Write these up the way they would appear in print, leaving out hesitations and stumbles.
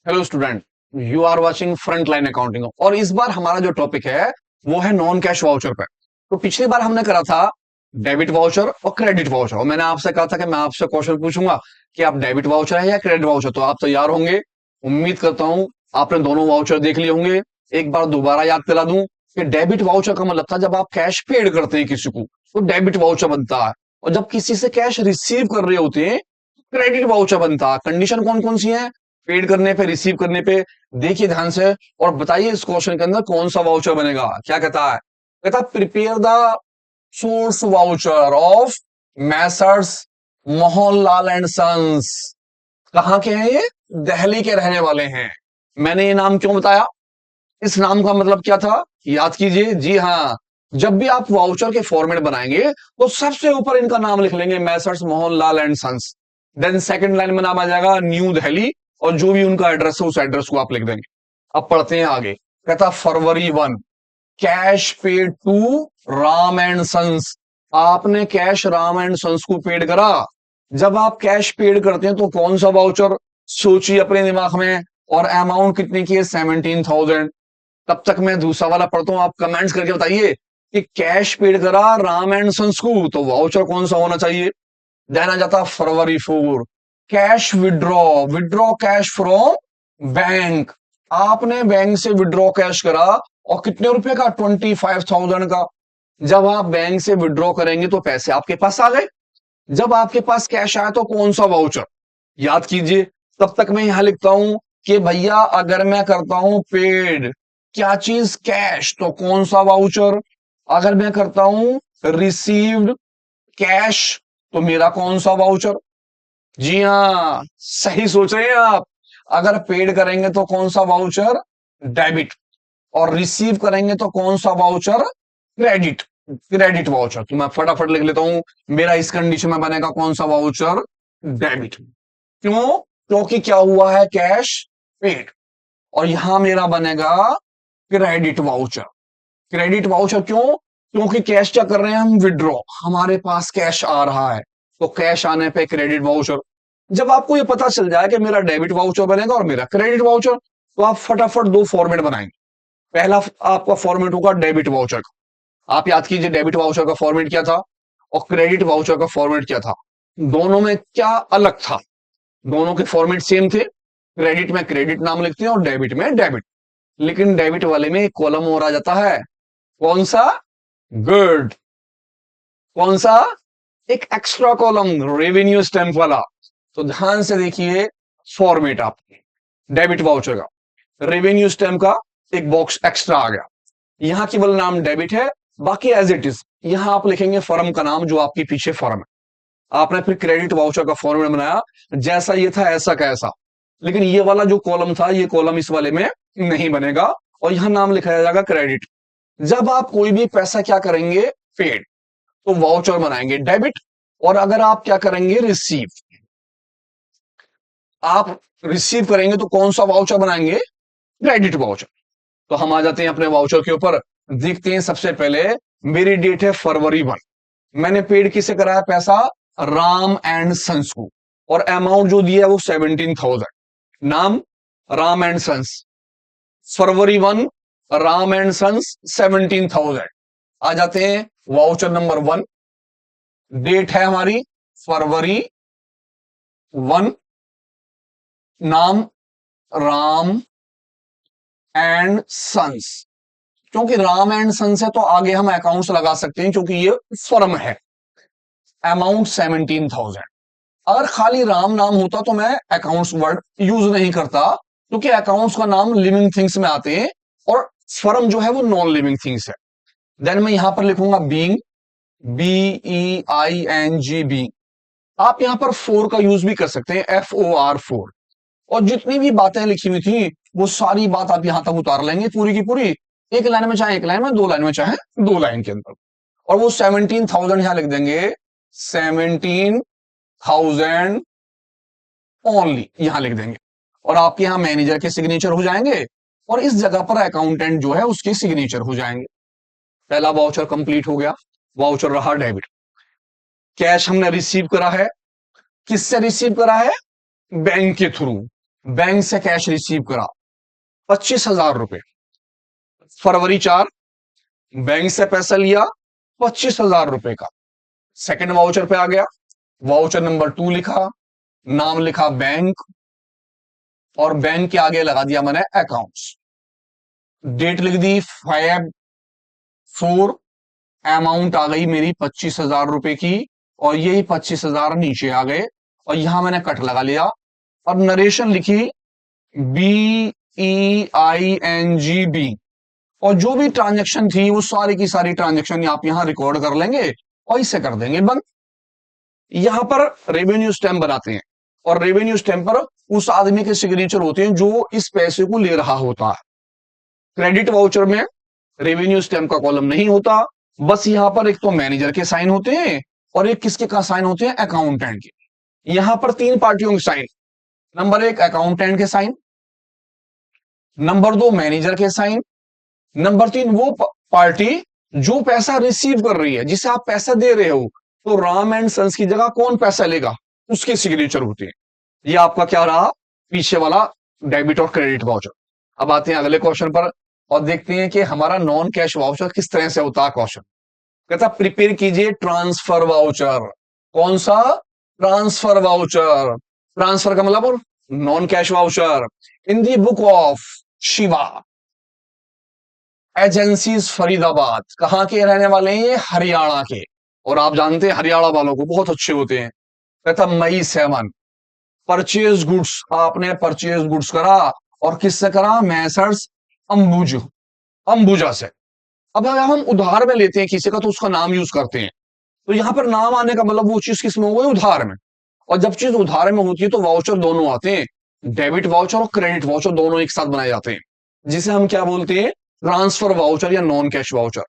Hello student, you are watching front line accounting. और इस बार हमारा जो टॉपिक है वो है नॉन कैश वाउचर पे। तो पिछली बार हमने करा था डेबिट वाउचर और क्रेडिट वाउचर, और मैंने आपसे कहा था कि मैं आपसे क्वेश्चन पूछूंगा कि आप डेबिट वाउचर है या क्रेडिट वाउचर। तो आप तैयार होंगे, उम्मीद करता हूं। आपने दोनों वाउचर देख लिए होंगे। एक बार दोबारा याद दिला दूं कि डेबिट वाउचर का मतलब था जब आप कैश पेड करते हैं किसी को, तो डेबिट वाउचर बनता है। और जब किसी से कैश रिसीव कर रहे होते हैं, क्रेडिट वाउचर बनता है। कंडीशन कौन कौन सी है पेड करने पे, रिसीव करने पे? देखिए ध्यान से और बताइए इस क्वेश्चन के अंदर कौन सा वाउचर बनेगा। क्या कहता है? कहता prepare the source voucher of messrs Mohanlal and sons. कहाँ के हैं ये? दिल्ली के रहने वाले हैं। मैंने ये नाम क्यों बताया? इस नाम का मतलब क्या था, याद कीजिए। जी हाँ, जब भी आप वाउचर के फॉर्मेट बनाएंगे तो सबसे ऊपर इनका नाम लिख लेंगे, messrs Mohanlal and sons. Then second line में नाम आ जाएगा न्यू दिल्ली, और जो भी उनका एड्रेस है उस एड्रेस को आप लिख देंगे। अब पढ़ते हैं आगे। कहता February 1, cash paid to Ram and sons. आपने कैश राम एंड सन्स को पेड करा। जब आप कैश पेड करते हैं तो कौन सा वाउचर? सोचिए अपने दिमाग में। और अमाउंट कितनी की है? 17,000। तब तक मैं दूसरा वाला पढ़ता हूं, आप कमेंट्स करके बताइए कि कैश पेड करा राम एंड सन्स को, तो वाउचर कौन सा होना चाहिए? देन आ जाता फरवरी 4, cash withdraw. Withdraw cash from bank. आपने बैंक से विड्रॉ कैश करा, और कितने रुपए का? 25,000 का। जब आप बैंक से विड्रॉ करेंगे तो पैसे आपके पास आ गए। जब आपके पास कैश आया तो कौन सा वाउचर? याद कीजिए। तब तक मैं यहां लिखता हूं कि भैया अगर मैं करता हूं पेड क्या चीज? कैश, तो कौन सा वाउचर? अगर मैं करता हूं रिसीव्ड कैश, तो मेरा कौन सा वाउचर? जी हाँ, सही सोच रहे हैं आप। अगर पेड करेंगे तो कौन सा वाउचर? डेबिट। और रिसीव करेंगे तो कौन सा वाउचर? क्रेडिट। Credit voucher. तो मैं फटाफट लिख लेता हूं, मेरा इस कंडीशन में बनेगा कौन सा वाउचर? डेबिट। क्यों? क्योंकि क्या हुआ है? Cash paid. और यहां मेरा बनेगा क्रेडिट वाउचर। क्रेडिट वाउचर क्यों? क्योंकि कैश क्या कर रहे हैं हम? विड्रॉ। हमारे पास कैश आ रहा है, तो कैश आने पे क्रेडिट वाउचर। जब आपको ये पता चल जाए कि मेरा डेबिट वाउचर बनेगा और मेरा क्रेडिट वाउचर, तो आप फटाफट दो फॉर्मेट बनाएंगे। पहला आपका फॉर्मेट होगा डेबिट वाउचर का। आप याद कीजिए डेबिट वाउचर का फॉर्मेट क्या था और क्रेडिट वाउचर का फॉर्मेट क्या था। दोनों में क्या अलग था? दोनों के फॉर्मेट सेम थे। क्रेडिट में क्रेडिट नाम लिखते हैं और डेबिट में डेबिट। लेकिन डेबिट वाले में एक कॉलम और आ जाता है। कौन सा? गुड। कौन सा? एक एक्स्ट्रा कॉलम, रेवेन्यू स्टैंप वाला। तो ध्यान से देखिए फॉर्मेट आपके डेबिट वाउचर का। रेवेन्यू स्टैंप का एक बॉक्स एक्स्ट्रा आ गया। यहां केवल नाम डेबिट है, बाकी एज इट इज। यहां आप लिखेंगे फर्म का नाम जो आपके पीछे फर्म है। आपने फिर क्रेडिट वाउचर का फॉर्मेट बनाया, जैसा ये था ऐसा का ऐसा। लेकिन ये वाला जो कॉलम था, ये कॉलम इस वाले में नहीं बनेगा, और यहां नाम लिखा जाएगा क्रेडिट। जब आप कोई भी पैसा क्या करेंगे? पेड, तो वाउचर बनाएंगे डेबिट। और अगर आप क्या करेंगे? रिसीव। आप रिसीव करेंगे तो कौन सा वाउचर बनाएंगे? Credit voucher. तो हम आ जाते हैं अपने वाउचर के ऊपर। देखते हैं सबसे पहले, मेरी डेट है फरवरी 1। मैंने पेड किसे कराया पैसा? राम एंड सन्स को। और अमाउंट जो दिया है वो 17,000। नाम Ram and sons. February 1, Ram and sons 17,000। आ जाते हैं वाउचर नंबर 1। डेट है हमारी फरवरी 1। नाम राम एंड सन्स। क्योंकि राम एंड सन्स है तो आगे हम अकाउंट्स लगा सकते हैं, क्योंकि ये फर्म है। अमाउंट 17,000। अगर खाली राम नाम होता तो मैं अकाउंट्स वर्ड यूज नहीं करता, क्योंकि अकाउंट्स का नाम लिविंग थिंग्स में आते हैं और फर्म जो है वो नॉन लिविंग थिंग्स है। देन मैं यहां पर लिखूंगा बीइंग, BEING, बी। आप यहां पर फोर का यूज भी कर सकते हैं, FOR4। और जितनी भी बातें लिखी हुई थी वो सारी बात आप यहां तक उतार लेंगे पूरी की पूरी, एक लाइन में चाहे एक लाइन में, दो लाइन में चाहे दो लाइन के अंदर। और वो 17,000 यहां लिख देंगे, 17,000 ओनली यहां लिख देंगे। और आपके यहां मैनेजर के सिग्नेचर हो जाएंगे, और इस जगह पर अकाउंटेंट जो है उसके सिग्नेचर हो जाएंगे। पहला वाउचर कंप्लीट हो गया। वाउचर रहा डेबिट। कैश हमने रिसीव करा है। किससे रिसीव करा है? बैंक के थ्रू। बैंक से कैश रिसीव करा 25,000 रुपए। फरवरी 4, बैंक से पैसा लिया 25,000 रुपए का। सेकंड वाउचर पे आ गया, वाउचर नंबर 2 लिखा, नाम लिखा बैंक, और बैंक के आगे लगा दिया मैंने अकाउंट्स। डेट लिख दी 5/4, अमाउंट आ गई मेरी 25,000 रुपए की, और यही 25,000 नीचे आ गए, और यहां मैंने कट लगा लिया। और नरेशन लिखी BEING, और जो भी ट्रांजेक्शन थी वो सारी की सारी ट्रांजेक्शन आप यहां रिकॉर्ड कर लेंगे और इससे कर देंगे बंद। यहां पर रेवेन्यू स्टैम्प बनाते हैं, और रेवेन्यू स्टैम्प पर उस आदमी के सिग्नेचर होते हैं जो इस पैसे को ले रहा होता है। क्रेडिट वाउचर में रेवेन्यू स्टैम्प का कॉलम नहीं होता, बस यहां पर एक तो मैनेजर के साइन होते हैं और एक किसके का साइन होते हैं, अकाउंटेंट के। यहां पर 3 पार्टियों के साइन, नंबर 1 अकाउंटेंट के साइन, नंबर 2 मैनेजर के साइन, नंबर 3 वो पार्टी जो पैसा रिसीव कर रही है, जिसे आप पैसा दे रहे हो। तो राम एंड सन्स की जगह कौन पैसा लेगा, उसके सिग्नेचर होते हैं। ये आपका क्या रहा, पीछे वाला डेबिट और क्रेडिट वाउचर। अब आते हैं अगले क्वेश्चन पर और देखते हैं कि हमारा नॉन कैश वाउचर किस तरह से होता है। क्वेश्चन कहता प्रिपेयर कीजिए ट्रांसफर वाउचर। कौन सा, ट्रांसफर वाउचर। ट्रांसफर का मतलब non cash voucher in the book of Shiva agencies Faridabad. कहां के रहने वाले हैं ये, हरियाणा के, और आप जानते हैं हरियाणा वालों को बहुत अच्छे होते हैं। कहता मई 7, परचेज गुड्स, आपने परचेज गुड्स करा, और किससे करा, मैसर्स अंबुजा से। अब अगर हम उधार में लेते हैं किसी का तो उसका नाम यूज करते हैं, तो यहां पर नाम आने का मतलब वो चीज किस में हो गई, उधार में। और जब चीज उधार में होती है तो वाउचर दोनों आते हैं, डेबिट वाउचर और क्रेडिट वाउचर दोनों एक साथ बनाए जाते हैं, जिसे हम क्या बोलते हैं, ट्रांसफर वाउचर या नॉन कैश वाउचर।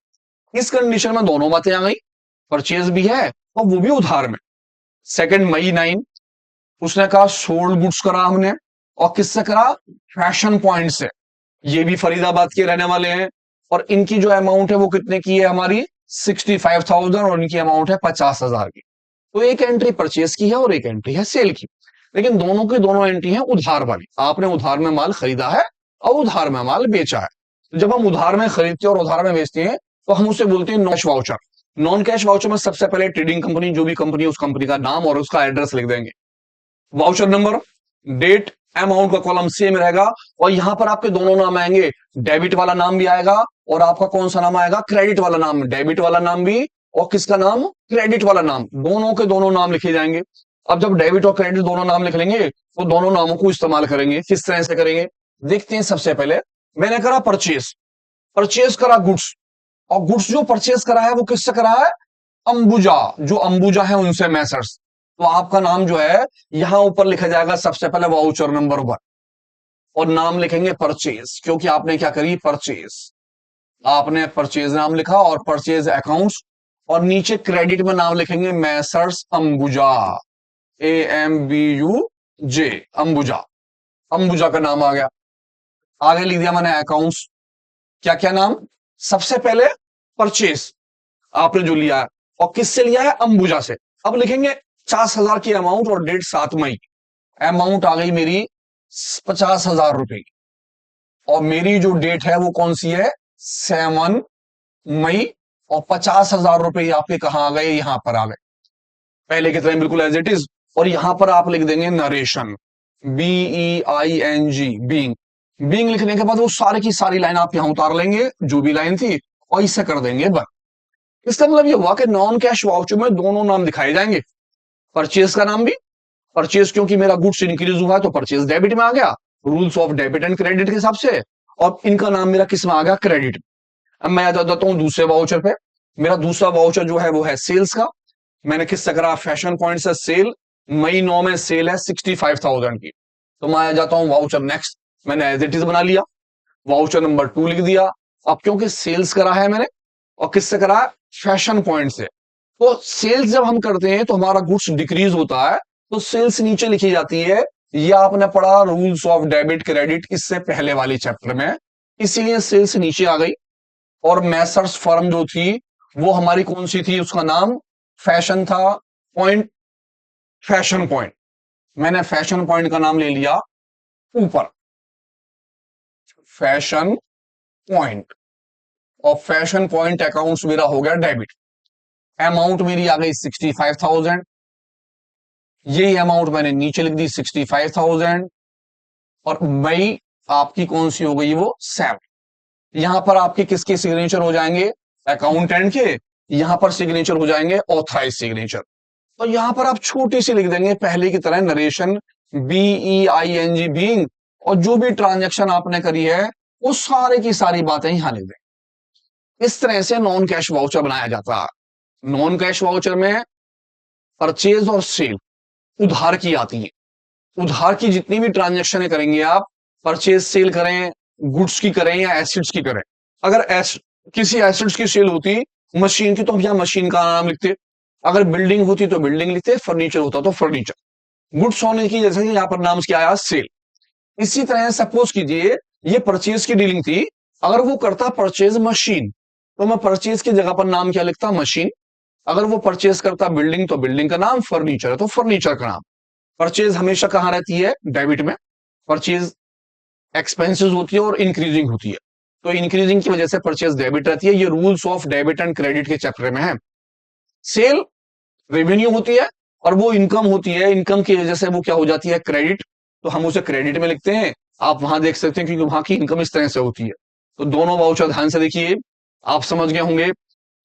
इस कंडीशन में दोनों बातें आ गई, परचेज भी है और वो भी उधार में। सेकंड मई 9, उसने कहा सोल्ड गुड्स करा हमने, और किससे करा, फैशन पॉइंट से। ये भी फरीदाबाद के रहने वाले हैं, और इनकी जो अमाउंट है वो कितने की है, हमारी 65,000, और इनकी अमाउंट है 50,000 की। तो एक एंट्री परचेज की है और एक एंट्री है सेल की, लेकिन दोनों की दोनों एंट्री है उधार वाली। आपने उधार में माल खरीदा है और उधार में माल बेचा है। तो जब हम उधार में खरीदते हैं और उधार में बेचते हैं तो हम उसे बोलते हैं non cash voucher. Non cash voucher में सबसे पहले ट्रेडिंग कंपनी, जो भी कंपनी है उस कंपनी का नाम और उसका एड्रेस लिख देंगे, वाउचर नंबर, डेट, अमाउंट का कॉलम सेम रहेगा, और यहां पर आपके दोनों नाम आएंगे, डेबिट वाला नाम भी आएगा और आपका कौन सा नाम आएगा, क्रेडिट वाला नाम। डेबिट वाला नाम भी और किसका नाम, क्रेडिट वाला नाम, दोनों के दोनों नाम लिखे जाएंगे। अब जब डेबिट और क्रेडिट दोनों नाम लिख लेंगे तो दोनों नामों को इस्तेमाल करेंगे। किस तरह से करेंगे देखते हैं। सबसे पहले मैंने करा परचेज, परचेज करा गुड्स, और गुड्स जो परचेज करा है वो किससे करा है, अंबुजा, जो अंबुजा है उनसे, मैसर्स। तो आपका नाम जो है यहां ऊपर लिखा जाएगा सबसे पहले वाउचर नंबर 1, और नाम लिखेंगे परचेज, क्योंकि आपने क्या करी, परचेज। आपने परचेज नाम लिखा और परचेज अकाउंट्स, और नीचे क्रेडिट में नाम लिखेंगे मैसर्स अंबुजा, AMBUJ, अंबुजा। अंबुजा का नाम आ गया। आगे लिख दिया मैंने अकाउंट्स, क्या क्या नाम, सबसे पहले परचेज आपने जो लिया है, और किससे लिया है, अंबुजा से। अब लिखेंगे 50,000 की अमाउंट और डेट 7 मई। अमाउंट आ गई मेरी 50,000 रुपए की, और मेरी जो डेट है वो कौन सी है, 7 मई, और 50,000 रुपए आपके कहां आ गए, यहां पर आ गए, पहले की तरह बिल्कुल एज इट इज। और यहां पर आप लिख देंगे नरेशन, BEING, बीइंग। बीइंग लिखने के बाद वो सारी की सारी लाइन आप यहां उतार लेंगे, जो भी लाइन थी, और इससे कर देंगे बंद। इसका मतलब ये हुआ कि नॉन कैश वाउचर में दोनों नाम दिखाए जाएंगे, परचेज का नाम भी, परचेज क्योंकि मेरा गुड्स इंक्रीज हुआ है तो परचेज डेबिट में आ गया, rules of debit and credit के हिसाब से, और इनका नाम मेरा किस में आ गया, क्रेडिट। अब मैं आ जाता हूं दूसरे वाउचर पे। मेरा दूसरा वाउचर जो है वो है सेल्स का। मैंने किससे करा, फैशन पॉइंट से सेल। मई 9 में सेल है 65,000 की। तो मैं आ जाता हूं वाउचर नेक्स्ट, मैंने एज इट इज बना लिया, वाउचर नंबर 2 लिख दिया। अब क्योंकि सेल्स करा है मैंने, और किससे करा है, फैशन पॉइंट से। तो सेल्स जब हम करते हैं तो हमारा गुड्स डिक्रीज होता है, तो सेल्स नीचे लिखी जाती है। ये आपने पढ़ा रूल्स ऑफ डेबिट क्रेडिट इससे पहले वाले चैप्टर में, इसीलिए सेल्स नीचे आ गई। और मैसर्स फर्म जो थी वो हमारी कौन सी थी, उसका नाम फैशन था, पॉइंट, फैशन पॉइंट। मैंने फैशन पॉइंट का नाम ले लिया, ऊपर फैशन पॉइंट, और फैशन पॉइंट अकाउंट्स मेरा हो गया डेबिट। अमाउंट मेरी आ गई 65,000, यही अमाउंट मैंने नीचे लिख दी 65,000, और मई आपकी कौन सी हो गई वो 7। यहां पर आपके किसके सिग्नेचर हो जाएंगे, अकाउंटेंट के, यहां पर सिग्नेचर हो जाएंगे ऑथराइज सिग्नेचर। तो यहां पर आप छोटी सी लिख देंगे पहले की तरह नरेशन, BEING बीइंग, और जो भी ट्रांजैक्शन आपने करी है वो सारे की सारी बातें यहां लिख दें। इस तरह से नॉन कैश वाउचर बनाया जाता है। नॉन कैश वाउचर में परचेज और सेल उधार की आती है। उधार की जितनी भी ट्रांजैक्शन करेंगे आप, परचेज सेल करें, गुड्स की करें या एसिड्स की करें, अगर किसी एसिड्स की सेल होती मशीन की तो हम यहां मशीन का नाम लिखते, अगर बिल्डिंग होती तो बिल्डिंग लिखते, फर्नीचर होता तो फर्नीचर, गुड्स होने की जैसे कि यहां पर नाम क्या आया सेल। इसी तरह सपोज कीजिए ये परचेज की डीलिंग थी, अगर वो करता परचेज मशीन तो मैं परचेज की जगह पर नाम क्या लिखता मशीन, अगर वो परचेज करता बिल्डिंग तो बिल्डिंग का नाम, फर्नीचर है तो फर्नीचर का नाम। परचेज हमेशा कहां रहती है, डेबिट में। परचेज एक्सपेंसेस होती है और इंक्रीजिंग होती है, तो इंक्रीजिंग की वजह से परचेज डेबिट रहती है। ये rules of debit and credit के चैप्टर में है। सेल रेवेन्यू होती है और वो इनकम होती है, इनकम की वजह से वो क्या हो जाती है क्रेडिट, तो हम उसे क्रेडिट में लिखते हैं। आप वहां देख सकते हैं क्योंकि वहां की इनकम इस तरह से होती है। तो दोनों वाउचर ध्यान से देखिए, आप समझ गए होंगे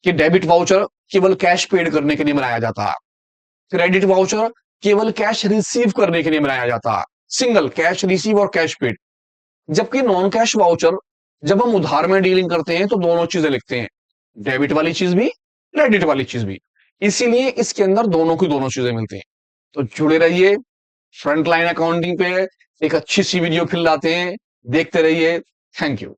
कि डेबिट वाउचर केवल कैश पेड करने के लिए बनाया जाता है, क्रेडिट वाउचर केवल कैश रिसीव करने के लिए बनाया जाता है, सिंगल कैश रिसीव और कैश पेड। जबकि नॉन कैश वाउचर जब हम उधार में डीलिंग करते हैं तो दोनों चीजें लिखते हैं, डेबिट वाली चीज भी, क्रेडिट वाली चीज भी। इसीलिए इसके अंदर दोनों की दोनों चीजें मिलती हैं। तो जुड़े रहिए फ्रंट लाइन अकाउंटिंग पे, एक अच्छी सी वीडियो फिर लाते हैं, देखते रहिए। Thank you.